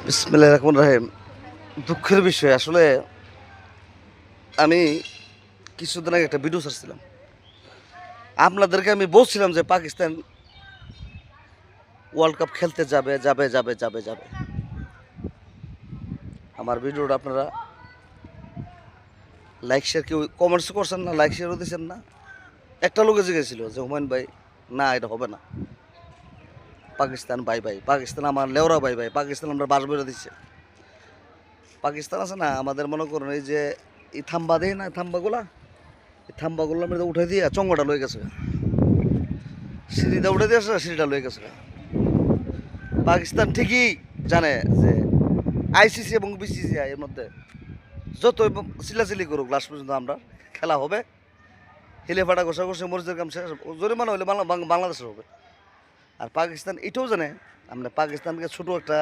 বিসমিল্লাহির রহমানির রহিম। দুঃখের বিষয় আসলে আমি কিছুদিন আগে একটা ভিডিও ছাড়ছিলাম। আপনাদেরকে আমি বলছিলাম যে পাকিস্তান ওয়ার্ল্ড কাপ খেলতে যাবে, যাবে, যাবে, যাবে, যাবে। আমার ভিডিওটা আপনারা লাইক শেয়ার কেউ কমেন্টস করছেন না, লাইক শেয়ারও দিচ্ছেন না। একটা লোকে জিজ্ঞেছিল যে হুমায়ুন ভাই, না এটা হবে না। পাকিস্তান বাই বাই, পাকিস্তান আমার লেওরা বাই বাই, পাকিস্তান আমরা বাস বেরো দিচ্ছে। পাকিস্তান আছে না আমাদের মনে করুন এই যে এই থাম্বা দেয় না, থাম্বাগুলা এই থাম্বাগুলো আমরা উঠে দিয়ে চঙ্গটা লয়ে গেছে, সিঁড়িটা উঠে দিয়ে আসে সিঁড়িটা লয়ে গেছে। পাকিস্তান ঠিকই জানে যে আইসিসি এবং বিসিসিআই এর মধ্যে যত চিল্লাচিল্লি করুক লাস্ট পর্যন্ত আমরা খেলা হবে, হিলে ফাটা ঘষা ঘষে মরিচের কাম শেষ, জরিমানা হলে বাংলাদেশের হবে। আর পাকিস্তান এটাও জানে আমরা পাকিস্তানকে ছোটো একটা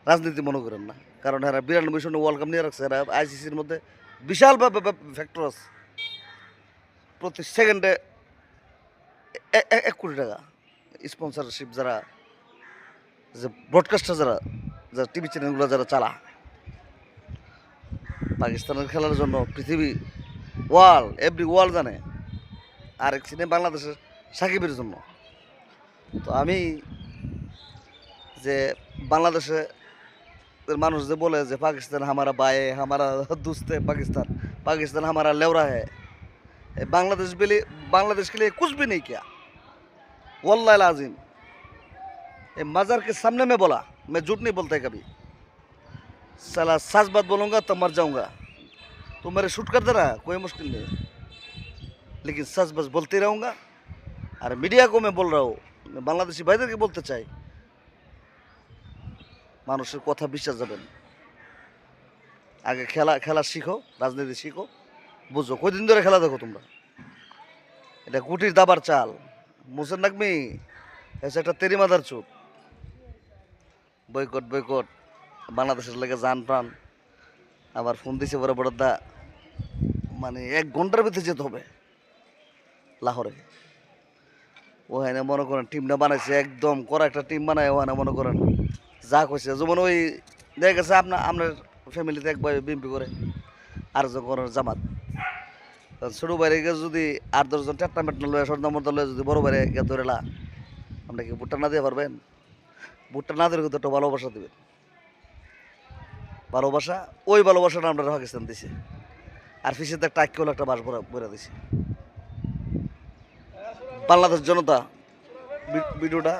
রাজনীতি মনে করেন না, কারণ এরা 92 সনে ওয়ার্ল্ড কাপ নিয়ে রাখছে, এরা আইসিসির মধ্যে বিশাল ফ্যাক্টর আছে। প্রতি সেকেন্ডে 1 কোটি টাকা স্পন্সরশিপ, যারা যে ব্রডকাস্টার যারা যারা টিভি চ্যানেলগুলো যারা চালা পাকিস্তানের খেলার জন্য পৃথিবী এভরি ওয়ার্ল্ড জানে। আর এক সিনে বাংলাদেশের সাকিবের জন্য। তো আমি যে বাংলাদেশে মানুষ যে বলে যে পাকিস্তান হামারা বায়ে হামারা দুস্তে, পাকিস্তান पाकिस्तान हमारा लेवरा है, बांग्लादेश के लिए कुछ भी नहीं किया। वल्लाह लाजिम, ये मज़ार के सामने में बोला, मैं झूठ नहीं बोलता कभी। साला सच बात बोलूँगा तो मर जाऊँगा, तो मेरे शूट कर देना कोई मुश्किल नहीं, लेकिन सच बस बोलते रहूँगा। और मीडिया को मैं बोल रहा हूँ, मैं बांग्लादेशी भाईदेर के बोलते चाই, মানুষের কথা বিশ্বাস যাবেন। আগে খেলা শিখো, রাজনীতি শিখো, বুঝো। কয়দিন ধরে খেলা দেখো তোমরা? এটা কুটির দাবার চাল, মুসেন নাকমি এসে একটা তেরি মাদার চুপ। বয়কট বাংলাদেশের লেগে জান প্রাণ। আবার ফোন দিছে বড় বড়দা, মানে 1 ঘন্টার ভিতরে যেতে হবে লাহোরে। ওখানে মনে করেন টিমটা বানাইছে, একদম করা একটা টিম বানায়। ওখানে মনে করেন যা কইছে, যেমন ওই দেখা গেছে আপনার ফ্যামিলিতে এক ভাই বিএমপি করে, আর যখন জামাত, ছোটো বাইরে গিয়ে যদি 8-10 জন চারটা মেটনা লয়ে স্বর্ণমর্দা লয়ে যদি বড় বাইরে গিয়ে ধরেলা, আপনি কি ভুট্টা না দিয়ে পারবেন? ভুট্টা না দিলে কিন্তু একটা ভালোবাসা দেবেন, ভালোবাসা। ওই ভালোবাসাটা আমরা পাকিস্তান দিছে, আর ফিসেতে একটা আঁকি হলো একটা বাস ভরে দিছে। বাংলাদেশ জনতা ভিডিওটা